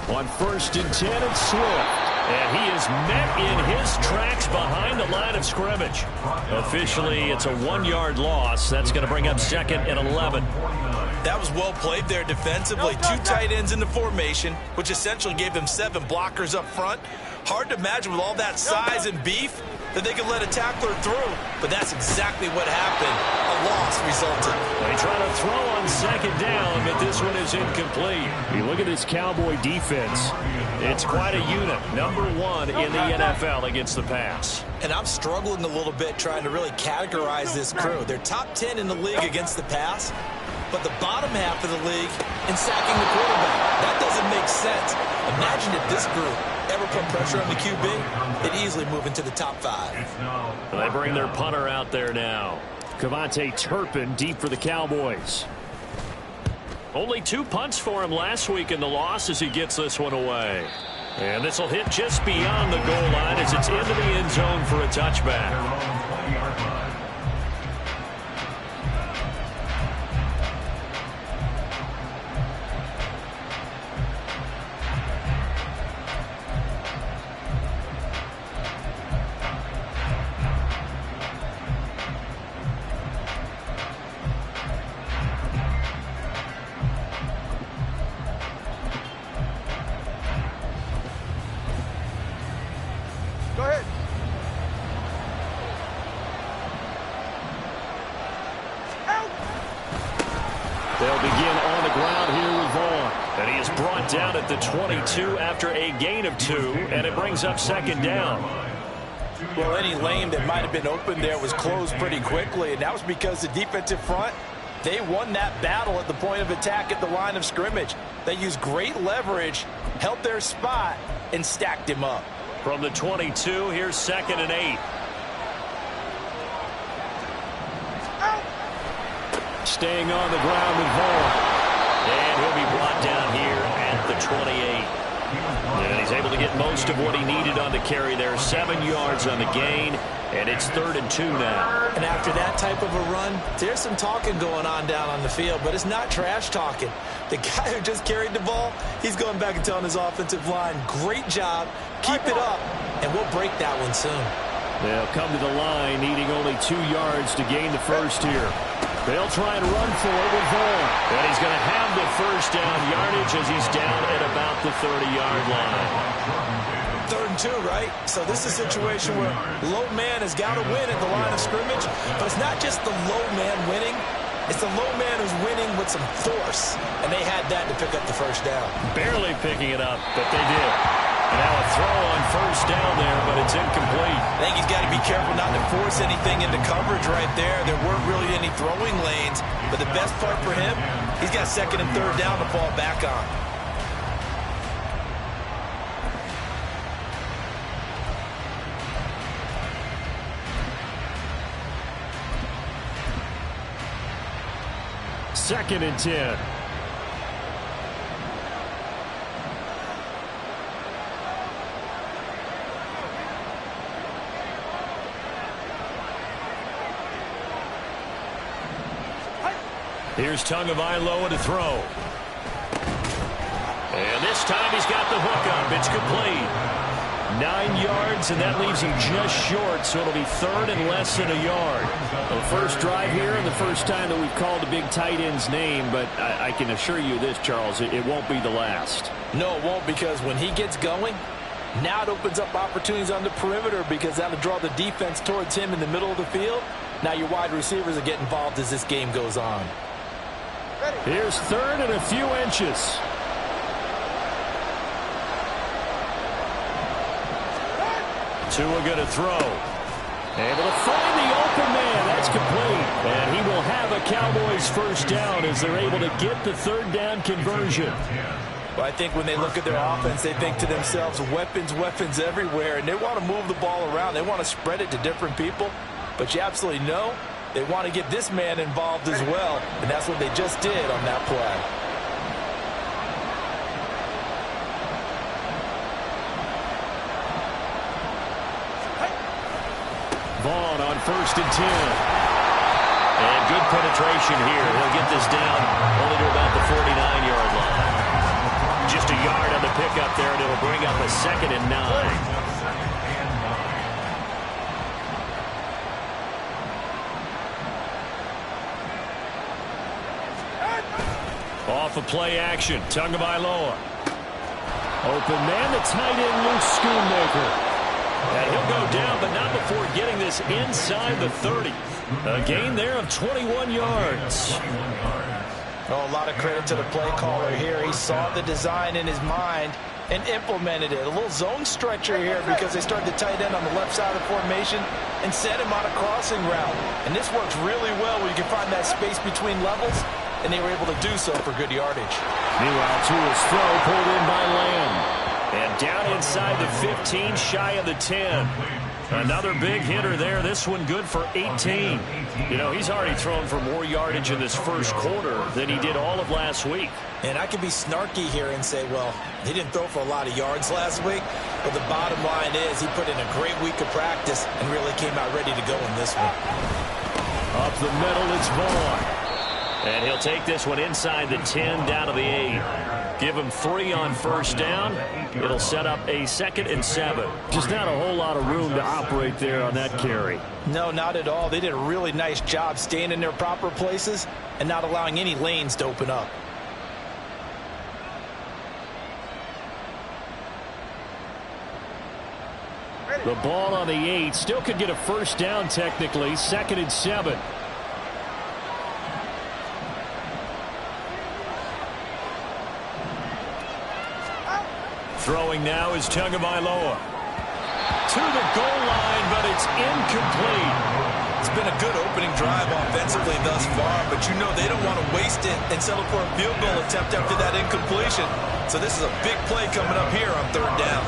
On 1st and 10, it's Swift. And he is met in his tracks behind the line of scrimmage. Officially, it's a 1-yard loss. That's going to bring up 2nd and 11. That was well played there defensively. 2 tight ends in the formation, which essentially gave them 7 blockers up front. Hard to imagine with all that size and beef that they could let a tackler through. But that's exactly what happened. A loss resulted. They try to throw on 2nd down, but this one is incomplete. You look at this Cowboy defense. It's quite a unit. Number 1 in the NFL against the pass. And I'm struggling a little bit trying to really categorize this crew. They're top 10 in the league against the pass, but the bottom half of the league in sacking the quarterback. That doesn't make sense. Imagine if this group ever put pressure on the QB, they'd easily move into the top 5. They bring their punter out there now. Cavante Turpin deep for the Cowboys. Only 2 punts for him last week in the loss as he gets this one away. And this will hit just beyond the goal line as it's into the end zone for a touchback. They'll begin on the ground here with Vaughn. And he is brought down at the 22 after a gain of 2, and it brings up 2nd down. Well, any lane that might have been open there was closed pretty quickly, and that was because the defensive front, they won that battle at the point of attack at the line of scrimmage. They used great leverage, held their spot, and stacked him up. From the 22, here's 2nd and 8. Staying on the ground with Vaughn. And he'll be brought down here at the 28. And he's able to get most of what he needed on the carry there. 7 yards on the gain, and it's 3rd and 2 now. And after that type of a run, there's some talking going on down on the field, but it's not trash talking. The guy who just carried the ball, he's going back and telling his offensive line, great job, keep it up, and we'll break that one soon. They'll come to the line needing only 2 yards to gain the first here. They'll try and run for it with Vaughn. And he's going to have the first down yardage as he's down at about the 30-yard line. 3rd and 2, right? So this is a situation where low man has got to win at the line of scrimmage. But it's not just the low man winning. It's the low man who's winning with some force. And they had that to pick up the first down. Barely picking it up, but they did. And now a throw on 1st down there, but it's incomplete. I think he's got to be careful not to force anything into coverage right there. There weren't really any throwing lanes. But the best part for him, he's got 2nd and 3rd down to fall back on. Second and 10. Here's Tagovailoa to throw. And this time he's got the hook up. It's complete. 9 yards, and that leaves him just short, so it'll be 3rd and less than a yard. The first drive here and the first time that we've called a big tight end's name, but I can assure you this, Charles, it won't be the last. No, it won't, because when he gets going, now it opens up opportunities on the perimeter because that'll draw the defense towards him in the middle of the field. Now your wide receivers will get involved as this game goes on. Here's 3rd and a few inches. Tua going to throw. Able to find the open man. That's complete. And he will have a Cowboys first down as they're able to get the 3rd down conversion. Well, I think when they look at their offense, they think to themselves, weapons, weapons everywhere. And they want to move the ball around. They want to spread it to different people. But you absolutely know they want to get this man involved as well. And that's what they just did on that play. Vaughn on 1st and 10. And good penetration here. He'll get this down only to about the 49-yard line. Just a yard on the pickup there, and it'll bring up a 2nd and 9. Off of play action, Tagovailoa. Open man, the tight end, Luke Schoonmaker. And he'll go down, but not before getting this inside the 30. A gain there of 21 yards. Oh, a lot of credit to the play caller here. He saw the design in his mind and implemented it. A little zone stretcher here because they started the tight end on the left side of the formation and set him on a crossing route. And this works really well when you can find that space between levels, and they were able to do so for good yardage. Meanwhile, Tua's throw pulled in by Lamb. And down inside the 15, shy of the 10. Another big hitter there. This one good for 18. You know, he's already thrown for more yardage in this first quarter than he did all of last week. And I can be snarky here and say, well, he didn't throw for a lot of yards last week. But the bottom line is he put in a great week of practice and really came out ready to go in this one. Up the middle, it's Vaughn. And he'll take this one inside the 10, down to the 8. Give him 3 on first down. It'll set up a 2nd and 7. Just not a whole lot of room to operate there on that carry. No, not at all. They did a really nice job staying in their proper places and not allowing any lanes to open up. The ball on the 8. Still could get a first down technically. 2nd and 7. Throwing now is Tagovailoa. To the goal line, but it's incomplete. It's been a good opening drive offensively thus far, but you know they don't want to waste it and settle for a field goal attempt after that incompletion. So this is a big play coming up here on 3rd down.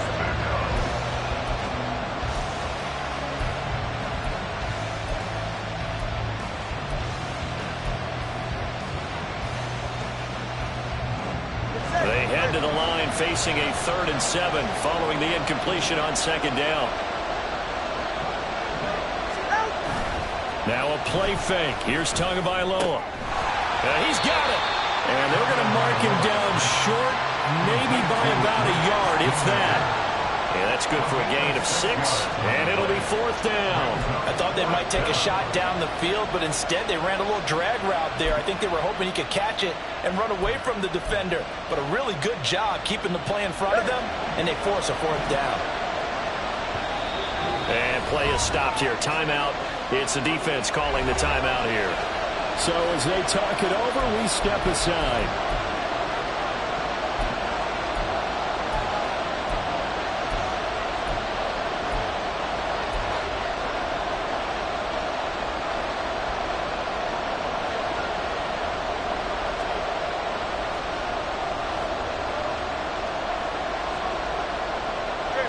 They head to the line facing a 3rd and 7 following the incompletion on 2nd down. Now a play fake. Here's Tagovailoa. He's got it. And they're going to mark him down short, maybe by about a yard, if that. Yeah, that's good for a gain of 6, and it'll be 4th down. I thought they might take a shot down the field, but instead they ran a little drag route there. I think they were hoping he could catch it and run away from the defender. But a really good job keeping the play in front of them, and they force a 4th down. And play is stopped here. Timeout. It's the defense calling the timeout here. So as they talk it over, we step aside.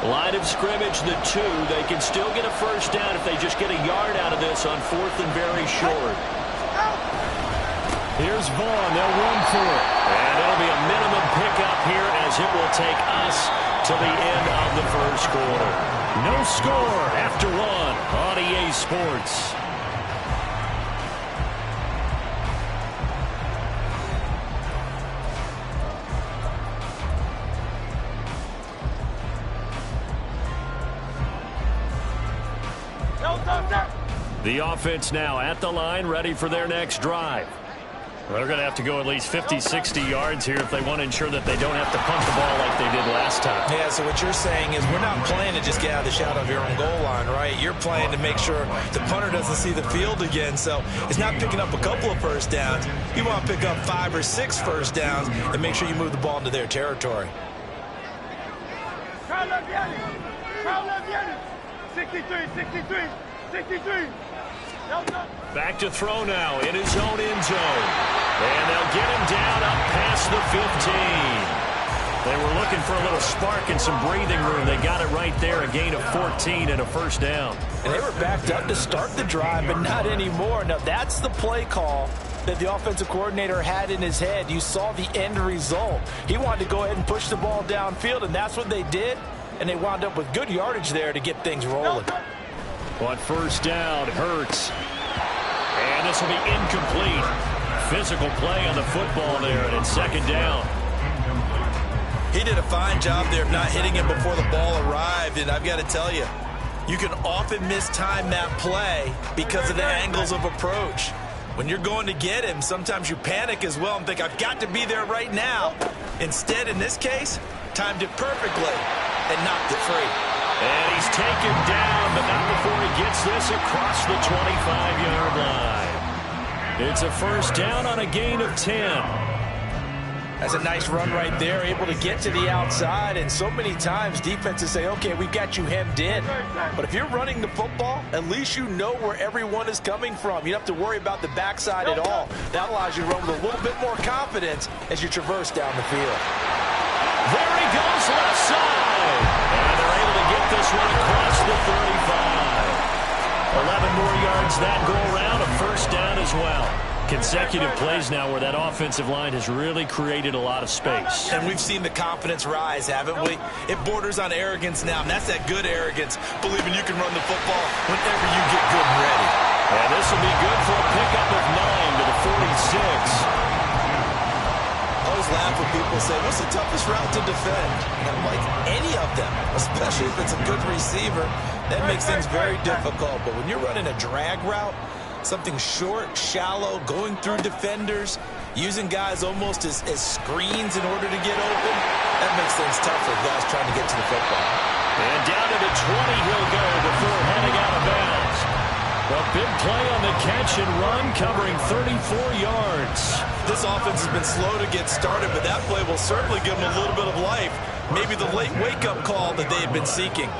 Line of scrimmage, the 2. They can still get a first down if they just get a yard out of this on 4th and very short. Here's Vaughn. They'll run for it. And it'll be a minimum pickup here as it will take us to the end of the first quarter. No score after 1 on EA Sports. The offense now at the line, ready for their next drive. They're going to have to go at least 50, 60 yards here if they want to ensure that they don't have to punt the ball like they did last time. Yeah, so what you're saying is we're not playing to just get out of the shadow of your own goal line, right? You're playing to make sure the punter doesn't see the field again. So it's not picking up a couple of first downs. You want to pick up 5 or 6 first downs and make sure you move the ball into their territory. 63. Back to throw now in his own end zone. And they'll get him down up past the 15. They were looking for a little spark and some breathing room. They got it right there, a gain of 14 and a first down. And they were backed up to start the drive, but not anymore. Now, that's the play call that the offensive coordinator had in his head. You saw the end result. He wanted to go ahead and push the ball downfield, and that's what they did. And they wound up with good yardage there to get things rolling. On first down, Hurts. And this will be incomplete. Physical play on the football there, and it's 2nd down. He did a fine job there of not hitting him before the ball arrived, and I've got to tell you, you can often mistime that play because of the angles of approach. When you're going to get him, sometimes you panic as well and think, I've got to be there right now. Instead, in this case, timed it perfectly and knocked it free. And he's taken down, but not before he gets this across the 25-yard line. It's a first down on a gain of 10. That's a nice run right there, able to get to the outside. And so many times defenses say, okay, we've got you hemmed in. But if you're running the football, at least you know where everyone is coming from. You don't have to worry about the backside at all. That allows you to run with a little bit more confidence as you traverse down the field. There he goes, left side. And they're able to get this one across the 35. 11 more yards that go around, a first down as well. Consecutive plays now where that offensive line has really created a lot of space. And we've seen the confidence rise, haven't we? It borders on arrogance now, and that's that good arrogance, believing you can run the football whenever you get good and ready. And this will be good for a pickup of 9 to the 46. I always laugh when people say, what's the toughest route to defend? And I'm like, any of them, especially if it's a good receiver. That makes things very difficult. But when you're running a drag route, something short, shallow, going through defenders, using guys almost as screens in order to get open, that makes things tough for guys trying to get to the football. And down to the 20 he'll go before heading out of bounds. A big play on the catch and run, covering 34 yards. This offense has been slow to get started, but that play will certainly give them a little bit of life. Maybe the late wake-up call that they have been seeking.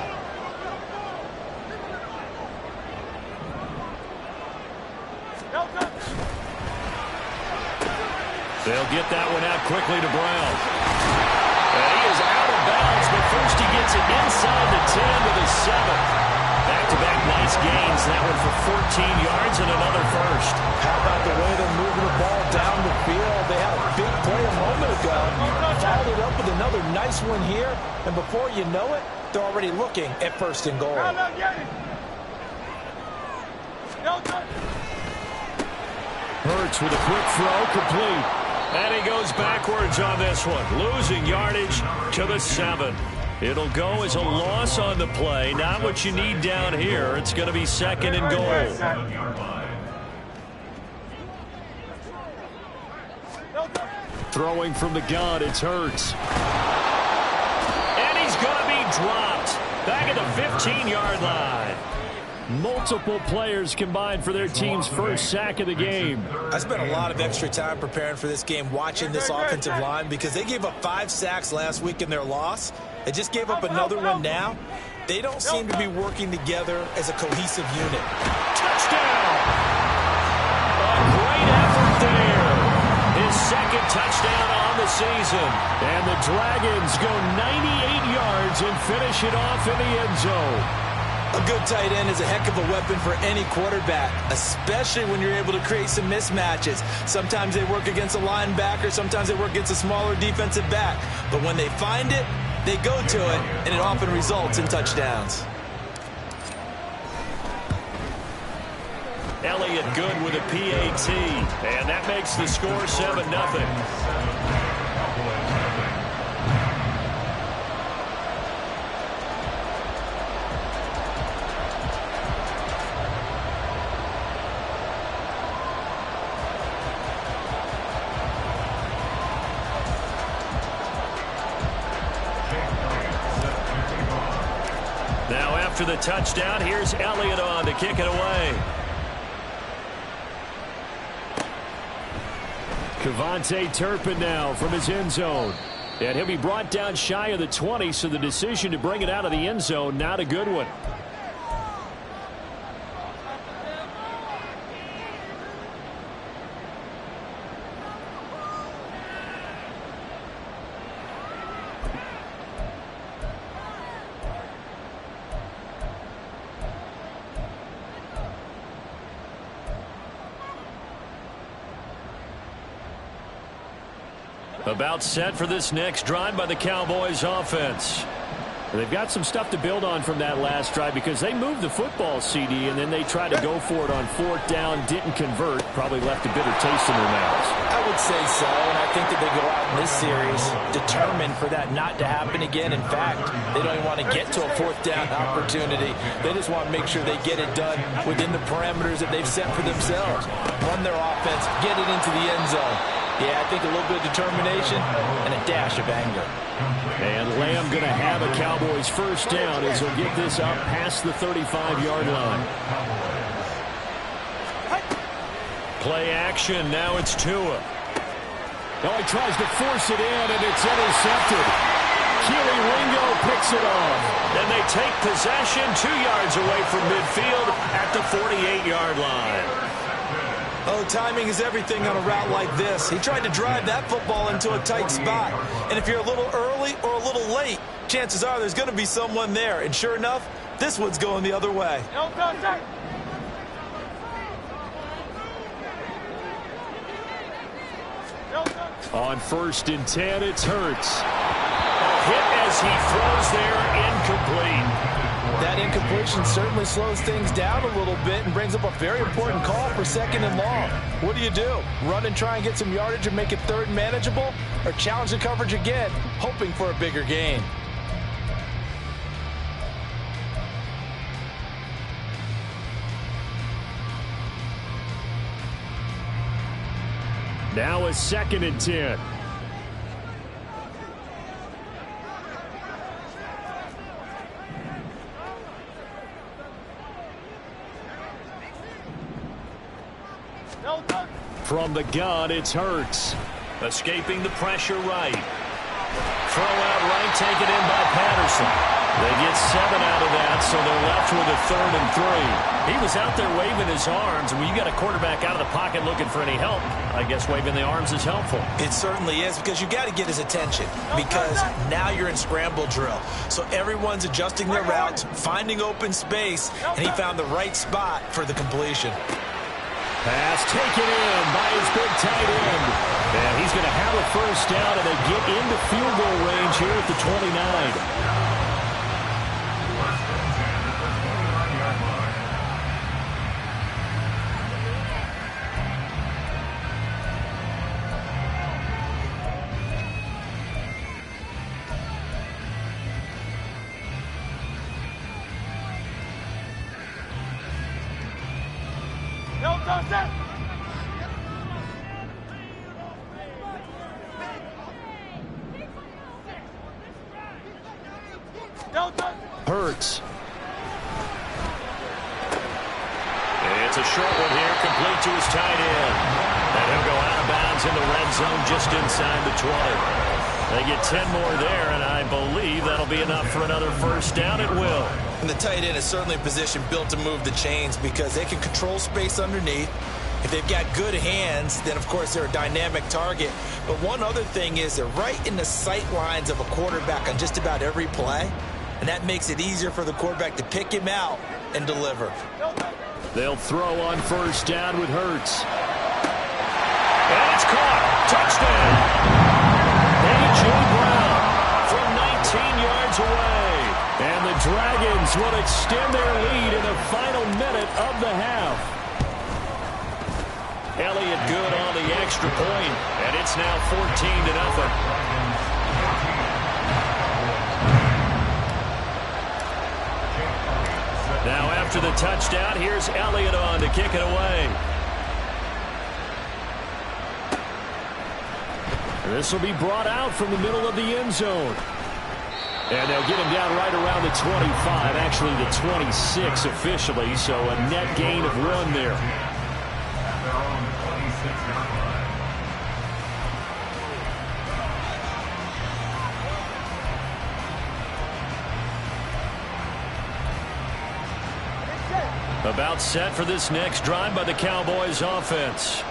They'll get that one out quickly to Brown. And he is out of bounds, but first he gets it inside the 10 to the 7. Back-to-back nice gains. That one for 14 yards and another first. How about the way they're moving the ball down the field? They had a big play a moment ago. Followed it up with another nice one here. And before you know it, they're already looking at first and goal. Hurts with a quick throw, complete. And he goes backwards on this one, losing yardage to the 7. It'll go as a loss on the play. Not what you need down here. It's going to be second and goal. Throwing from the gun, it's Hurts. And he's going to be dropped. Back at the 15-yard line. Multiple players combined for their team's first sack of the game. I spent a lot of extra time preparing for this game, watching this offensive line, because they gave up 5 sacks last week in their loss. They just gave up another one now. They don't seem to be working together as a cohesive unit. Touchdown! A great effort there. His second touchdown on the season. And the Dragons go 98 yards and finish it off in the end zone. A good tight end is a heck of a weapon for any quarterback, especially when you're able to create some mismatches. Sometimes they work against a linebacker, sometimes they work against a smaller defensive back. But when they find it, they go to it, and it often results in touchdowns. Elliott good with a PAT, and that makes the score 7-0. Now after the touchdown, here's Elliott on to kick it away. Kevontae Turpin now from his end zone. And he'll be brought down shy of the 20, so the decision to bring it out of the end zone, not a good one. About set for this next drive by the Cowboys offense. They've got some stuff to build on from that last drive because they moved the football, CD, and then they tried to go for it on 4th down, didn't convert, probably left a bitter taste in their mouths. I would say so, and I think that they go out in this series determined for that not to happen again. In fact, they don't even want to get to a 4th down opportunity. They just want to make sure they get it done within the parameters that they've set for themselves. Run their offense, get it into the end zone. Yeah, I think a little bit of determination and a dash of anger. And Lamb going to have a Cowboys first down as he'll get this up past the 35-yard line. Play action. Now it's Tua. Oh, he tries to force it in, and it's intercepted. Keely Ringo picks it off. Then they take possession 2 yards away from midfield at the 48-yard line. Oh, timing is everything on a route like this. He tried to drive that football into a tight spot. And if you're a little early or a little late, chances are there's going to be someone there. And sure enough, this one's going the other way. On 1st and 10, it's Hurts. Hit as he throws there, incomplete. That incompletion certainly slows things down a little bit and brings up a very important call for 2nd and long. What do? Run and try and get some yardage and make it 3rd and manageable? Or challenge the coverage again, hoping for a bigger gain? Now a 2nd and 10. From the gun, it's Hurts. Escaping the pressure right. Throw out right, take it in by Patterson. They get 7 out of that, so they're left with a 3rd and 3. He was out there waving his arms, and when you got a quarterback out of the pocket looking for any help, I guess waving the arms is helpful. It certainly is, because you got to get his attention, because now you're in scramble drill. So everyone's adjusting their routes, finding open space, and he found the right spot for the completion. Pass taken in by his big tight end. And he's going to have a first down, and they get into field goal range here at the 29. Hurts. It's a short one here, complete to his tight end. And he'll go out of bounds in the red zone just inside the 20. They get 10 more there, and I believe that'll be enough for another first down. It will. And the tight end is certainly a position built to move the chains because they can control space underneath. If they've got good hands, then, of course, they're a dynamic target. But one other thing is they're right in the sight lines of a quarterback on just about every play. And that makes it easier for the quarterback to pick him out and deliver. They'll throw on first down with Hurts. And it's caught. Touchdown. A.J. Brown from 19 yards away. And the Dragons will extend their lead in the final minute of the half. Elliott good on the extra point, and it's now 14-0. Now after the touchdown, here's Elliott on to kick it away. This will be brought out from the middle of the end zone. And they'll get him down right around the 25, actually the 26 officially, so a net gain of 1 there. About set for this next drive by the Cowboys offense.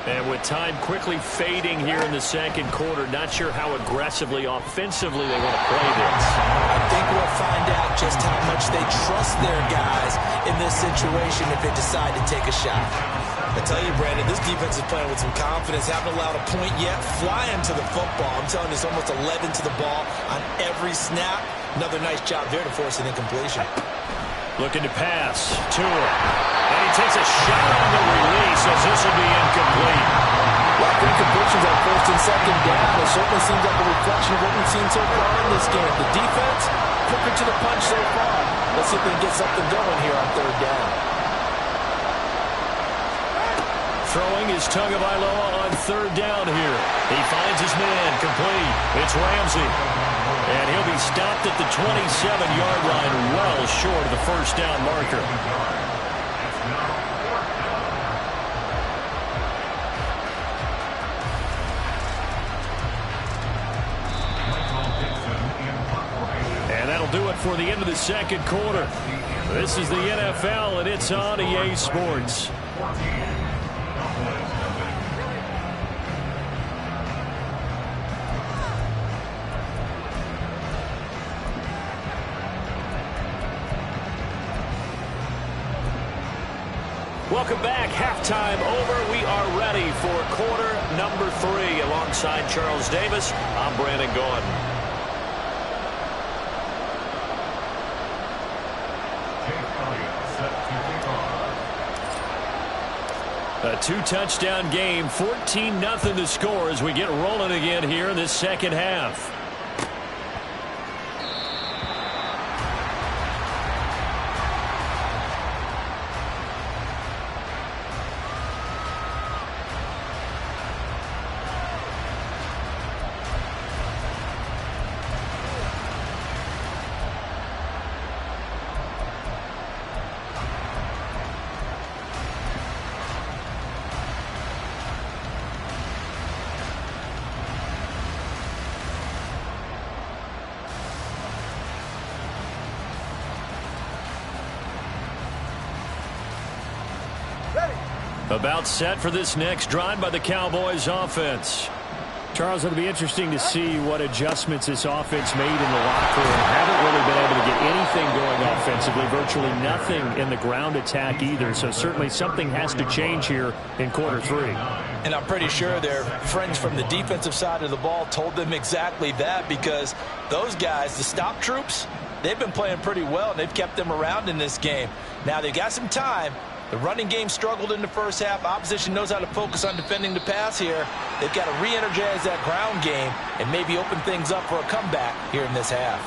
And with time quickly fading here in the second quarter, not sure how aggressively, offensively they want to play this. I think we'll find out just how much they trust their guys in this situation if they decide to take a shot. I tell you, Brandon, this defense is playing with some confidence. Haven't allowed a point yet. Flying to the football. I'm telling you, it's almost 11 to the ball on every snap. Another nice job there to force an incompletion. Looking to pass. Tua. And he takes a shot on the release as this will be incomplete. Lack of incompletions on first and second down. It certainly seems like a reflection of what we've seen so far in this game. The defense, quicker to the punch so far. Let's see if we can get something going here on third down. Throwing is Tagovailoa on third down here. He finds his man, complete. It's Ramsey. And he'll be stopped at the 27-yard line, well short of the first down marker. And that'll do it for the end of the second quarter. This is the NFL, and it's on EA Sports. Welcome back. Halftime over. We are ready for quarter number 3. Alongside Charles Davis, I'm Brandon Gaudin. A 2-touchdown game, 14-0 the score as we get rolling again here in this second half. About set for this next drive by the Cowboys offense. Charles, it'll be interesting to see what adjustments this offense made in the locker room. Haven't really been able to get anything going offensively, virtually nothing in the ground attack either. So certainly something has to change here in quarter 3. And I'm pretty sure their friends from the defensive side of the ball told them exactly that, because those guys, the stop troops, they've been playing pretty well, and they've kept them around in this game. Now they've got some time. The running game struggled in the first half. Opposition knows how to focus on defending the pass here. They've got to re-energize that ground game and maybe open things up for a comeback here in this half.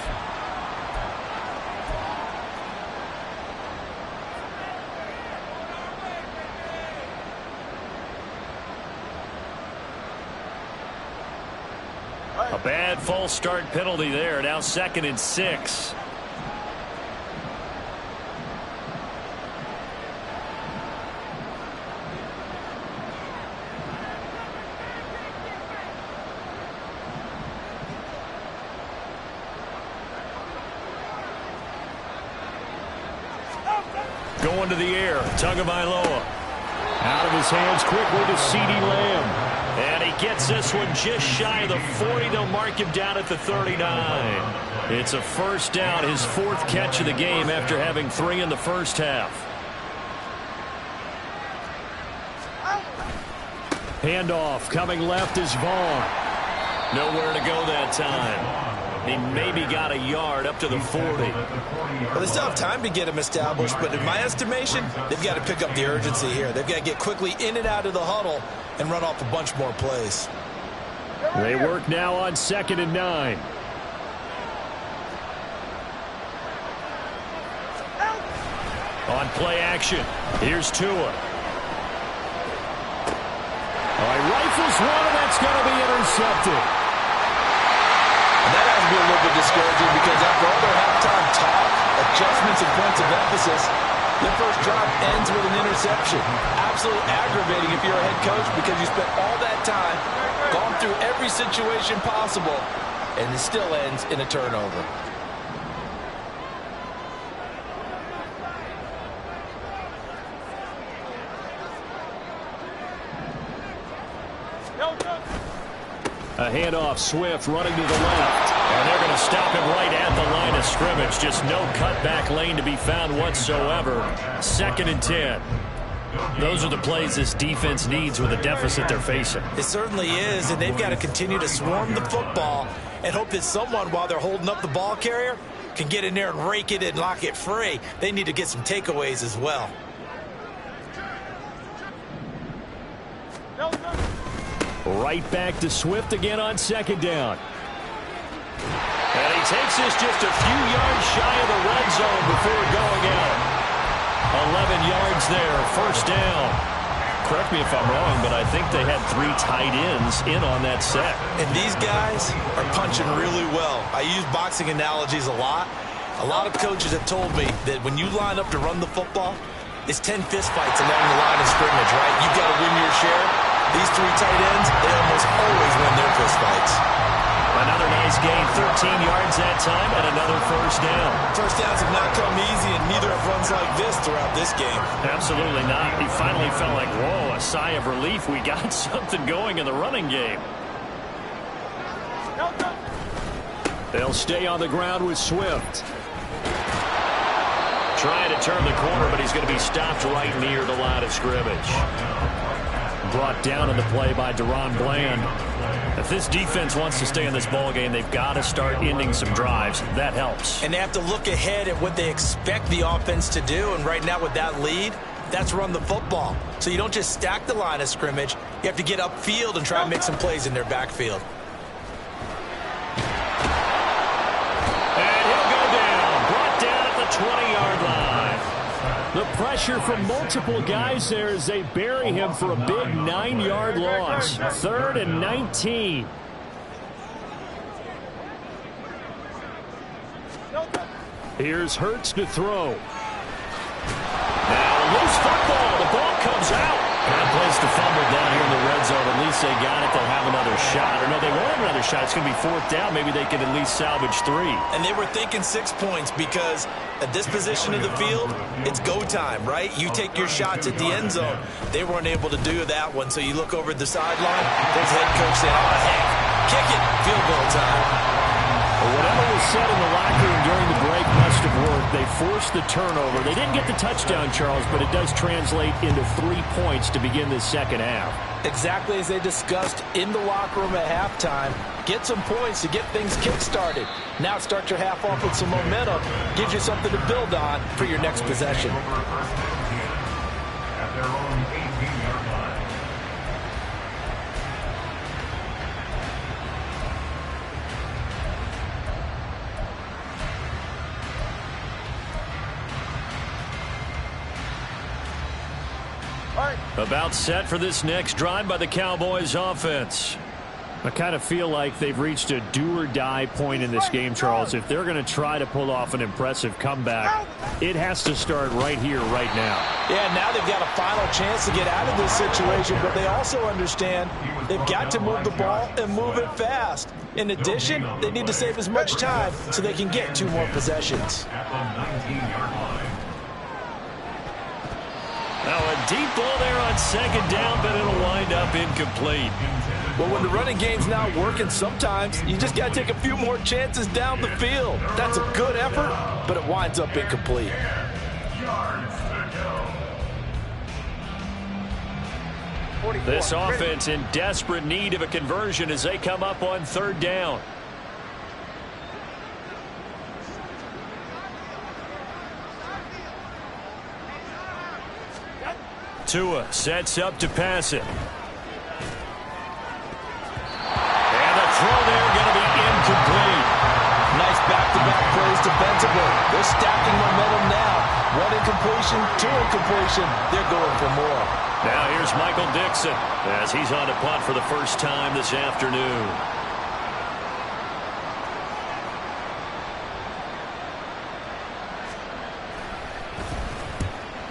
A bad false start penalty there. Now 2nd and 6. Going to the air, Tagovailoa. Out of his hands quickly to CeeDee Lamb. And he gets this one just shy of the 40. They'll mark him down at the 39. It's a first down, his 4th catch of the game after having 3 in the first half. Handoff coming left is Vaughn. Nowhere to go that time. He maybe got a yard up to the 40. Well, they still have time to get him established, but in my estimation, they've got to pick up the urgency here. They've got to get quickly in and out of the huddle and run off a bunch more plays. They work now on 2nd and 9. On play action, here's Tua. He rifles one, and that's going to be intercepted. And that has to be a little bit discouraging, because after all their halftime talk, adjustments and points of emphasis, their first drive ends with an interception. Absolutely aggravating if you're a head coach, because you spent all that time, gone through every situation possible, and it still ends in a turnover. A handoff, Swift running to the left. And they're going to stop him right at the line of scrimmage. Just no cutback lane to be found whatsoever. 2nd and 10. Those are the plays this defense needs with the deficit they're facing. It certainly is, and they've got to continue to swarm the football and hope that someone, while they're holding up the ball carrier, can get in there and rake it and lock it free. They need to get some takeaways as well. Right back to Swift again on second down. And he takes this just a few yards shy of the red zone before going out. 11 yards there, first down. Correct me if I'm wrong, but I think they had 3 tight ends in on that set. And these guys are punching really well. I use boxing analogies a lot. A lot of coaches have told me that when you line up to run the football, it's 10 fistfights along the line of scrimmage, right? You've got to win your share. These 3 tight ends, they almost always win their fistfights. Another nice gain, 13 yards that time, and another first down. First downs have not come easy, and neither have runs like this throughout this game. Absolutely not. He finally felt like, whoa, a sigh of relief. We got something going in the running game. They'll stay on the ground with Swift. Trying to turn the corner, but he's going to be stopped right near the line of scrimmage. Brought down in the play by Deron Bland. If this defense wants to stay in this ball game, they've got to start ending some drives. That helps. And they have to look ahead at what they expect the offense to do. And right now with that lead, that's run the football. So you don't just stack the line of scrimmage. You have to get upfield and try and make some plays in their backfield. And he'll go down. Brought down at the 20-yard line. The pressure from multiple guys there as they bury him for a big 9-yard loss. 3rd and 19. Here's Hurts to throw. Now loose football. The ball comes out. Bad place to fumble down here in the red zone. At least they got it. They'll have another shot. Or no, they won't have another shot. It's going to be 4th down. Maybe they can at least salvage 3. And they were thinking 6 points because at this position of the field, it's go time, right? You take your shots at the end zone. They weren't able to do that one. So you look over at the sideline. There's head coach saying, oh, heck, kick it. Field goal time. Well, whatever was said in the locker room during the break must have worked. They forced the turnover. They didn't get the touchdown, Charles, but it does translate into 3 points to begin this second half. Exactly as they discussed in the locker room at halftime. Get some points to get things kick-started. Now start your half off with some momentum. Gives you something to build on for your next possession. At their own 18-yard line. About set for this next drive by the Cowboys offense. I kind of feel like they've reached a do-or-die point in this game, Charles. If they're going to try to pull off an impressive comeback, it has to start right here, right now. Yeah, now they've got a final chance to get out of this situation, but they also understand they've got to move the ball and move it fast. In addition, they need to save as much time so they can get 2 more possessions. At the 19-yard line. Now a deep ball there on second down, but it'll wind up incomplete. Well, when the running game's not working, sometimes you just got to take a few more chances down the field. That's a good effort, but it winds up incomplete. This offense in desperate need of a conversion as they come up on 3rd down. Tua sets up to pass it. And the throw there going to be incomplete. Nice back-to-back plays defensively. They're stacking momentum now. 1 incompletion, 2 incompletion. They're going for more. Now here's Michael Dixon as he's on a punt for the first time this afternoon.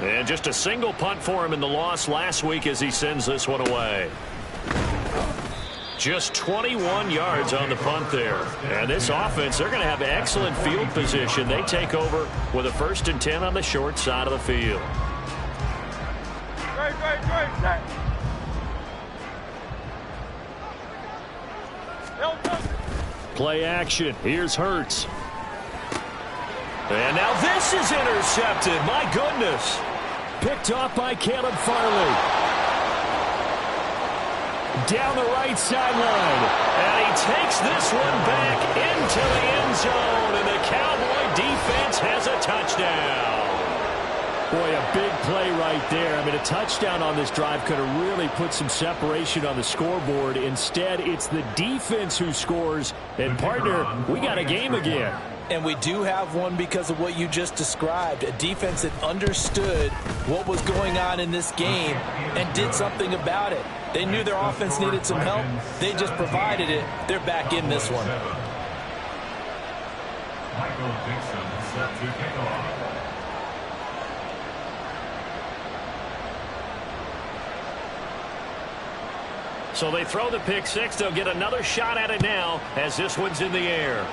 And just a single punt for him in the loss last week as he sends this one away. Just 21 yards on the punt there. And this offense, they're going to have excellent field position. They take over with a 1st and 10 on the short side of the field. Play action. Here's Hurts. And now this is intercepted. My goodness. Picked off by Caleb Farley. Down the right sideline. And he takes this one back into the end zone. And the Cowboy defense has a touchdown. Boy, a big play right there. I mean, a touchdown on this drive could have really put some separation on the scoreboard. Instead, it's the defense who scores. And, partner, we got a game again. And we do have one because of what you just described. A defense that understood what was going on in this game and did something about it. They knew their offense needed some help. They just provided it. They're back in this one. Michael Dixon set to kick off. So they throw the pick six. They'll get another shot at it now as this one's in the air.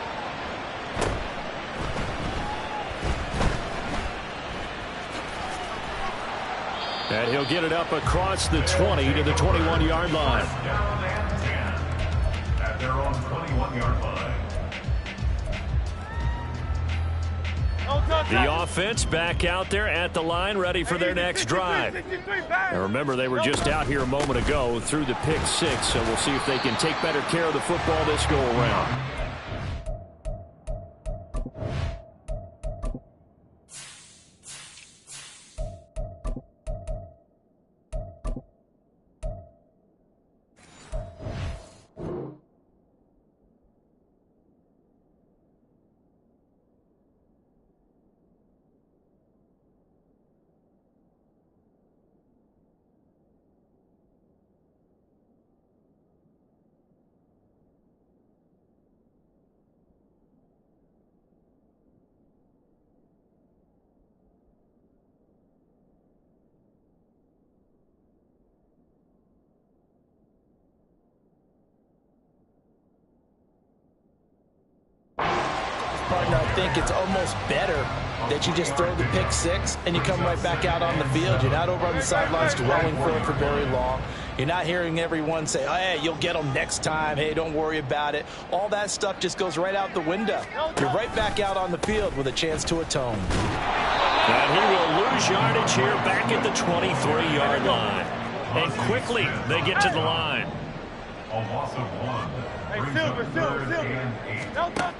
And he'll get it up across the 20 to the 21-yard line. Down and 10 at their own 21-yard line. The offense back out there at the line, ready for their next drive. And remember, they were just out here a moment ago through the pick six, so we'll see if they can take better care of the football this go-around. Partner, I think it's almost better that you just throw the pick six and you come right back out on the field. You're not over on the sidelines dwelling for it for very long. You're not hearing everyone say, oh, hey, you'll get them next time. Hey, don't worry about it. All that stuff just goes right out the window. You're right back out on the field with a chance to atone. And he will lose yardage here back at the 23-yard line. And quickly they get to the line. A loss of 1. Brings up 3rd and 8.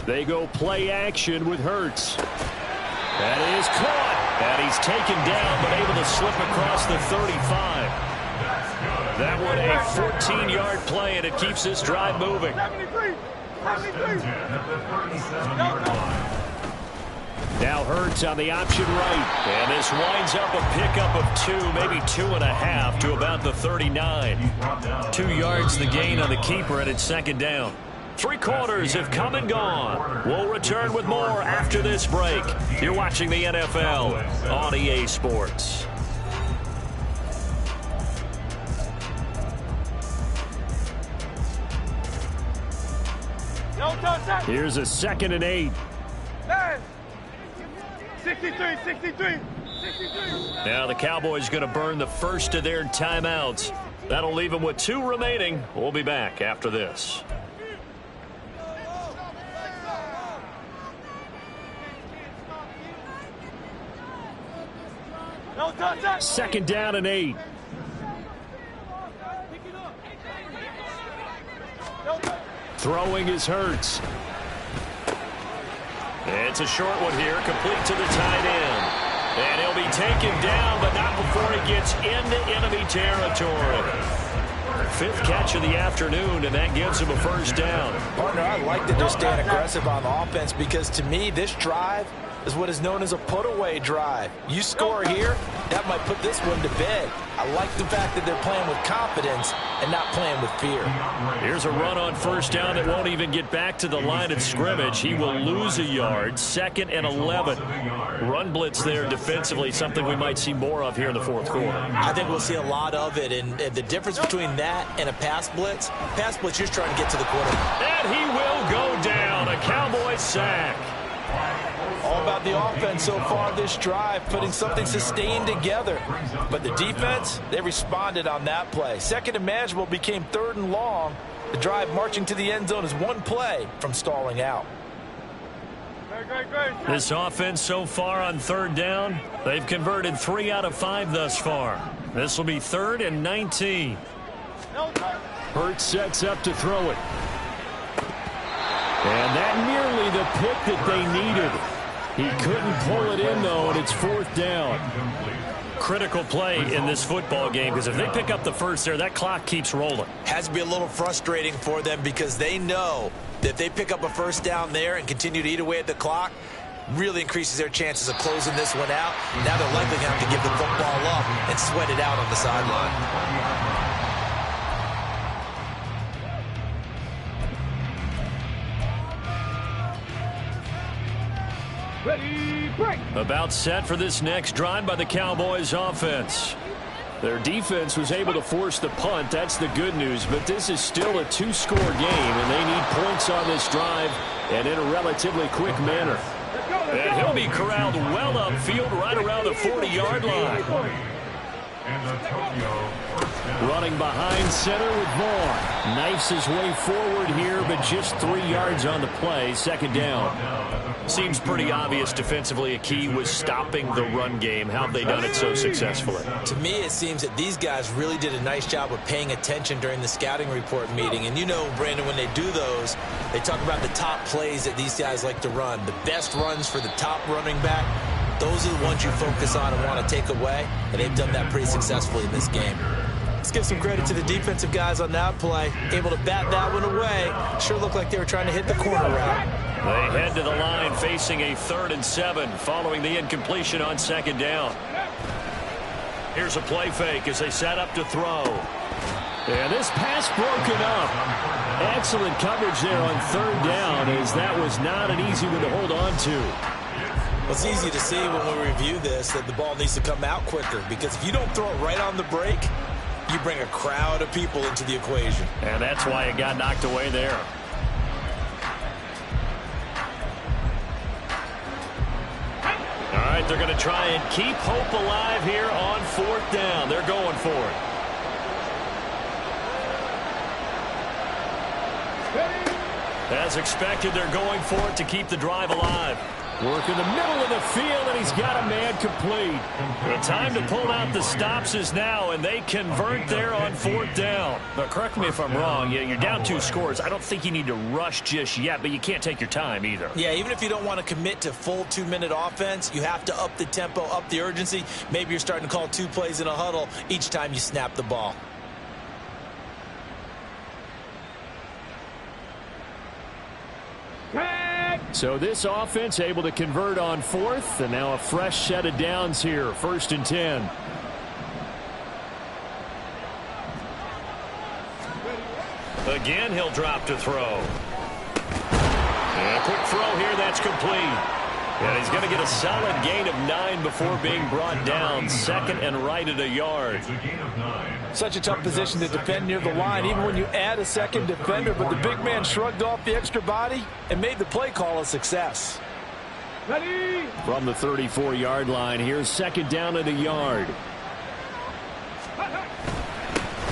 They go play action with Hurts. That is caught. And he's taken down but able to slip across the 35. That one a 14-yard play, and it keeps this drive moving. 73. 73. At the 37-yard line. Now Hurts on the option right. And this winds up a pickup of 2, maybe 2.5 to about the 39. 2 yards the gain on the keeper, and it's second down. 3 quarters have come and gone. We'll return with more after this break. You're watching the NFL on EA Sports. Here's a 2nd and 8. 63, 63. Now the Cowboys going to burn the first of their timeouts. That'll leave them with 2 remaining. We'll be back after this. Second down and 8. Throwing is Hurts. It's a short one here, complete to the tight end. And he'll be taken down, but not before he gets into enemy territory. 5th catch of the afternoon, and that gives him a first down. Partner, I like that they're staying aggressive on offense because, to me, this drive is what is known as a put-away drive. You score here, that might put this one to bed. I like the fact that they're playing with confidence and not playing with fear. Here's a run on first down that won't even get back to the line of scrimmage. He will lose a yard. 2nd and 11. Run blitz there defensively, something we might see more of here in the 4th quarter. I think we'll see a lot of it, and the difference between that and a pass blitz, you're trying to get to the quarterback. And he will go down. A Cowboy sack. All about the offense so far this drive, putting something sustained together. But the defense, they responded on that play. 2nd and manageable became 3rd and long. The drive marching to the end zone is 1 play from stalling out. This offense so far on third down, they've converted 3 out of 5 thus far. This will be 3rd and 19. Hurts sets up to throw it. And that nearly the pick that they needed. He couldn't pull it in, though, and it's 4th down. Critical play in this football game, because if they pick up the first there, that clock keeps rolling. Has to be a little frustrating for them because they know that if they pick up a first down there and continue to eat away at the clock, really increases their chances of closing this one out. Now they're likely going to have to give the football up and sweat it out on the sideline. Ready, break. About set for this next drive by the Cowboys offense. Their defense was able to force the punt. That's the good news. But this is still a 2-score game, and they need points on this drive and in a relatively quick manner. And he'll be corralled well upfield right around the 40-yard line. Running behind center with Vaughn. Knifes his way forward here, but just 3 yards on the play. 2nd down. Seems pretty obvious defensively a key was stopping the run game. How have they done it so successfully? To me, it seems that these guys really did a nice job of paying attention during the scouting report meeting. And you know, Brandon, when they do those, they talk about the top plays that these guys like to run. The best runs for the top running back, those are the ones you focus on and want to take away. And they've done that pretty successfully in this game. Let's give some credit to the defensive guys on that play. Able to bat that one away. Sure looked like they were trying to hit the corner route. They head to the line facing a 3rd and 7 following the incompletion on 2nd down. Here's a play fake as they set up to throw. And this pass broken up. Excellent coverage there on 3rd down, as that was not an easy one to hold on to. Well, it's easy to see when we review this that the ball needs to come out quicker, because if you don't throw it right on the break, you bring a crowd of people into the equation. And that's why it got knocked away there. All right, they're going to try and keep hope alive here on 4th down. They're going for it. As expected, they're going for it to keep the drive alive. Work in the middle of the field, and he's got a man complete. The time to pull out the stops is now, and they convert there on 4th down. But correct me if I'm wrong. You're down 2 scores. I don't think you need to rush just yet, but you can't take your time either. Yeah, even if you don't want to commit to full 2-minute offense, you have to up the tempo, up the urgency. Maybe you're starting to call 2 plays in a huddle each time you snap the ball. So this offense able to convert on 4th, and now a fresh set of downs here. 1st and 10. Again, he'll drop to throw. And a quick throw here, that's complete. And he's going to get a solid gain of 9 before being brought down. 2nd and right at a yard. Such a tough position to defend near the line, even when you add a second defender. But the big man shrugged off the extra body and made the play call a success. Ready. From the 34-yard line, here's 2nd down at a yard.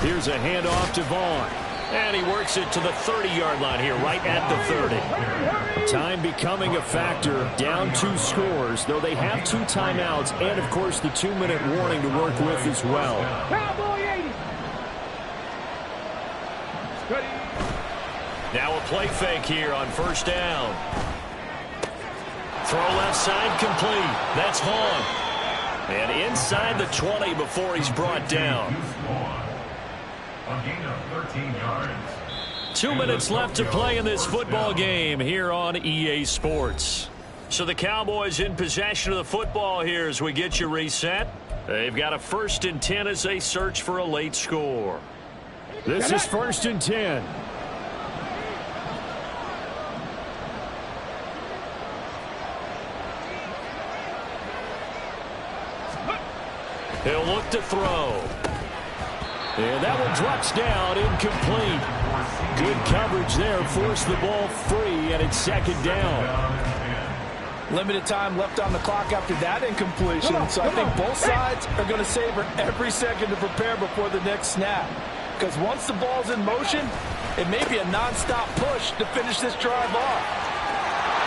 Here's a handoff to Vaughn. And he works it to the 30-yard line here, right at the 30. Time becoming a factor, down 2 scores, though they have 2 timeouts and, of course, the 2-minute warning to work with as well. Cowboy 80. Ready. Now a play fake here on 1st down. Throw left side complete. That's Vaughn. And inside the 20 before he's brought down. A gain of 13 yards. 2 minutes left to play in this football game here on EA Sports. So the Cowboys in possession of the football here as we get you reset. They've got a 1st and 10 as they search for a late score. This is 1st and 10. He'll look to throw. And that one drops down, incomplete. Good coverage there, forced the ball free, and it's 2nd down. Limited time left on the clock after that incompletion, so I think both sides are going to savor every second to prepare before the next snap. Because once the ball's in motion, it may be a nonstop push to finish this drive off.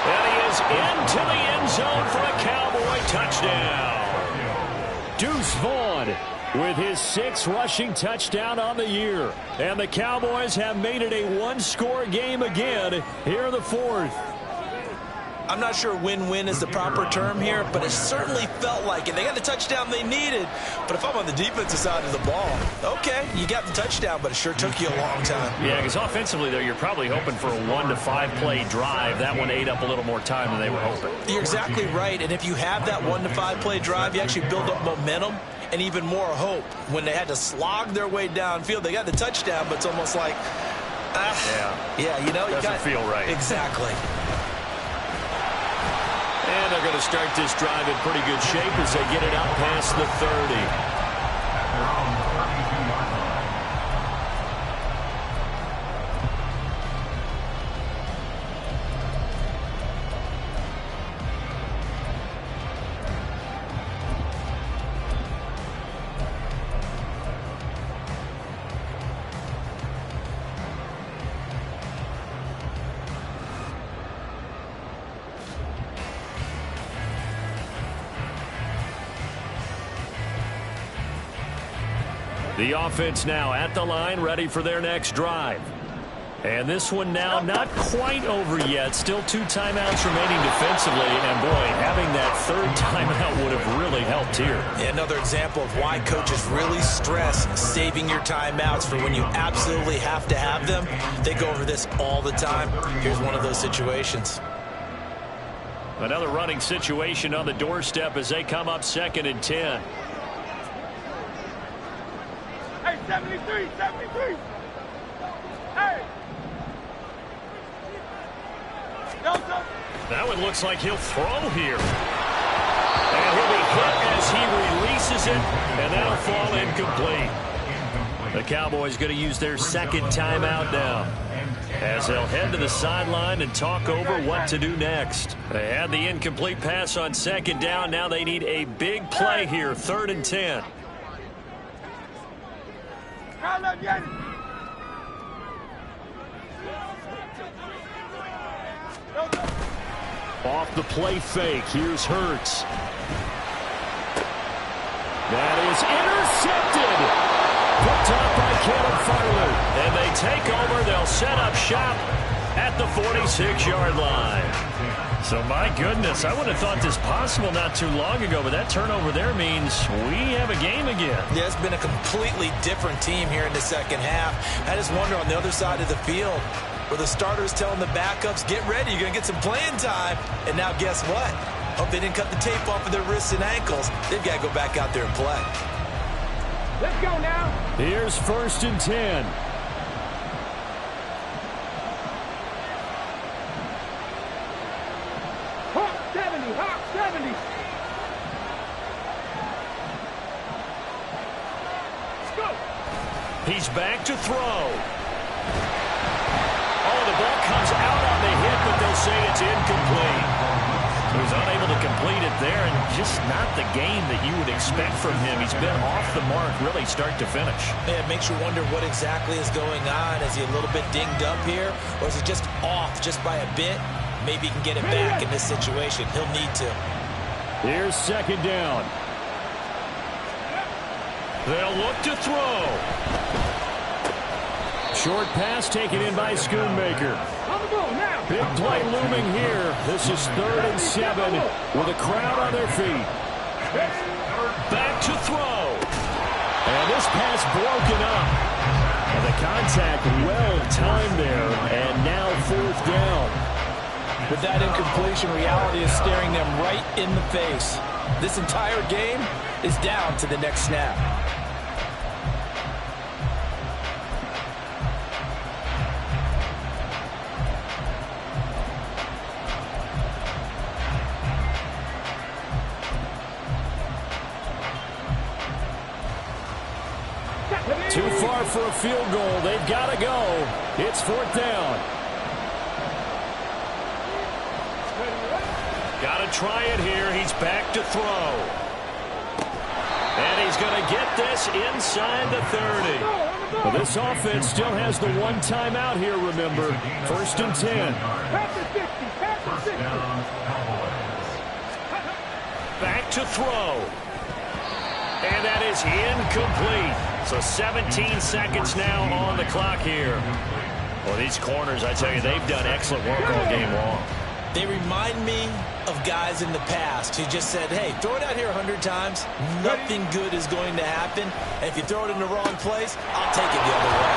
And he is is into the end zone for a Cowboy touchdown. Deuce Vaughn with his 6th rushing touchdown on the year. And the Cowboys have made it a one-score game again here in the 4th. I'm not sure win-win is the proper term here, but it certainly felt like it. They got the touchdown they needed, but if I'm on the defensive side of the ball, okay, you got the touchdown, but it sure took you a long time. Yeah, because offensively, though, you're probably hoping for a 1 to 5 play drive. That one ate up a little more time than they were hoping. You're exactly right, and if you have that 1 to 5 play drive, you actually build up momentum and even more hope. When they had to slog their way downfield, they got the touchdown, but it's almost like, yeah, you know, doesn't feel right. Exactly. And they're going to start this drive in pretty good shape as they get it out past the 30. The offense now at the line, ready for their next drive. And this one now not quite over yet. Still 2 timeouts remaining defensively. And, boy, having that 3rd timeout would have really helped here. Another example of why coaches really stress saving your timeouts for when you absolutely have to have them. They go over this all the time. Here's one of those situations. Another running situation on the doorstep as they come up 2nd and 10. Hey, 73, 73. Hey. That one looks like he'll throw here. And he'll be hit as he releases it, and that'll fall incomplete. The Cowboys going to use their 2nd timeout now, as they'll head to the sideline and talk over what to do next. They had the incomplete pass on 2nd down. Now they need a big play here, 3rd and 10. Off the play fake, here's Hurts. That is intercepted. Picked up by Caleb Farley. And they take over. They'll set up shop at the 46-yard line. So, my goodness, I would have thought this possible not too long ago, but that turnover there means we have a game again. Yeah, it's been a completely different team here in the 2nd half. I just wonder on the other side of the field, where the starters telling the backups, get ready, you're going to get some playing time. And now guess what? Hope they didn't cut the tape off of their wrists and ankles. They've got to go back out there and play. Let's go now. Here's 1st and 10. Hawk 70, Hawk 70. Let's go. He's back to throw. Oh, the ball comes out on the hit, but they'll say it's incomplete. He was unable to complete it there, and just not the game that you would expect from him. He's been off the mark, really, start to finish. Yeah, it makes you wonder what exactly is going on. Is he a little bit dinged up here, or is he just off just by a bit? Maybe he can get it back in this situation. He'll need to. Here's 2nd down. They'll look to throw. Short pass taken in by Schoonmaker. On the ball now. Big play looming here. This is 3rd and 7 with a crowd on their feet. Back to throw. And this pass broken up. And the contact well timed there. And now 4th down. With that incompletion, reality is staring them right in the face. This entire game is down to the next snap. Too far for a field goal. They've got to go. It's 4th down. Got to try it here. He's back to throw. And he's going to get this inside the 30. Well, this offense still has the 1 timeout here, remember. 1st and 10. Pass the 60, pass the 60. to throw. And that is incomplete. So 17 seconds now on the clock here. Well, these corners, I tell you, they've done excellent work all game long. They remind me of guys in the past who just said, hey, throw it out here 100 times. Nothing good is going to happen. And if you throw it in the wrong place, I'll take it the other way.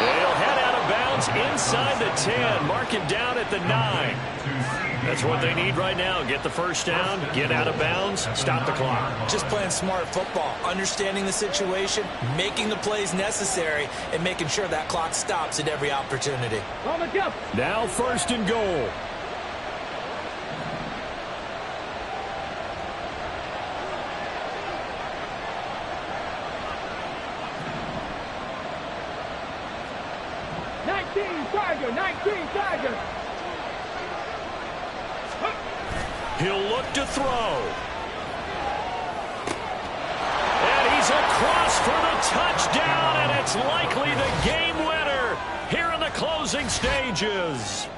They'll head out of bounds inside the 10. Mark him down at the 9. That's what they need right now. Get the first down, get out of bounds, stop the clock. Just playing smart football, understanding the situation, making the plays necessary, and making sure that clock stops at every opportunity. Now 1st and goal. Tiger. He'll look to throw. And he's across for the touchdown, and it's likely the game winner here in the closing stages.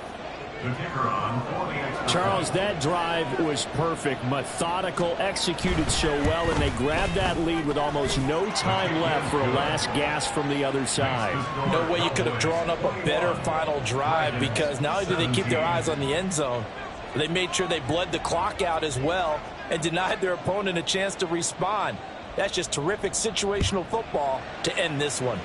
Charles, that drive was perfect, methodical, executed so well, and they grabbed that lead with almost no time left for a last gasp from the other side. No way you could have drawn up a better final drive, because not only did they keep their eyes on the end zone, they made sure they bled the clock out as well and denied their opponent a chance to respond. That's just terrific situational football to end this one.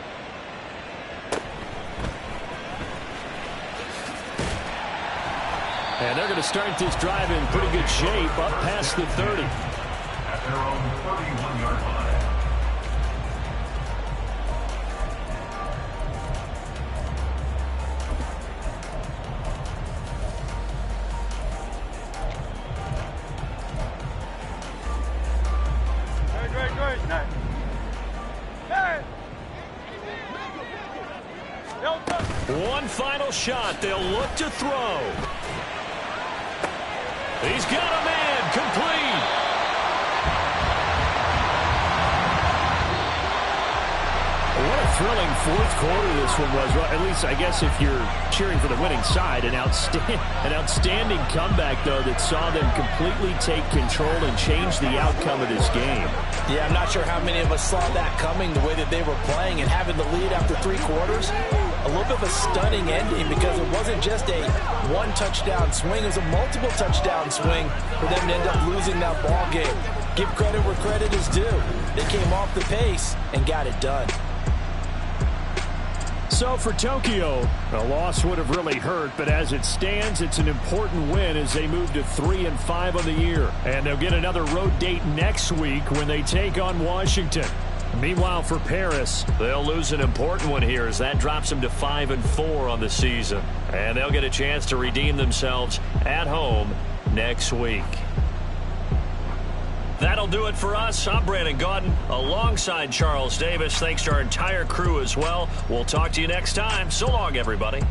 And they're going to start this drive in pretty good shape, up past the 30. At their own 31-yard line. One final shot. They'll look to throw. He's got a man complete. What a thrilling fourth quarter this one was. Well, at least, I guess, if you're cheering for the winning side, an outstanding comeback, though, that saw them completely take control and change the outcome of this game. Yeah, I'm not sure how many of us saw that coming, the way that they were playing and having the lead after 3 quarters. A little bit of a stunning ending, because it wasn't just a one-touchdown swing. It was a multiple touchdown swing for them to end up losing that ball game. Give credit where credit is due. They came off the pace and got it done. So for Tokyo, a loss would have really hurt, but as it stands, it's an important win as they move to 3-5 on the year. And they'll get another road date next week when they take on Washington. Meanwhile, for Paris, they'll lose an important one here as that drops them to 5-4 on the season. And they'll get a chance to redeem themselves at home next week. That'll do it for us. I'm Brandon Gaudin alongside Charles Davis. Thanks to our entire crew as well. We'll talk to you next time. So long, everybody.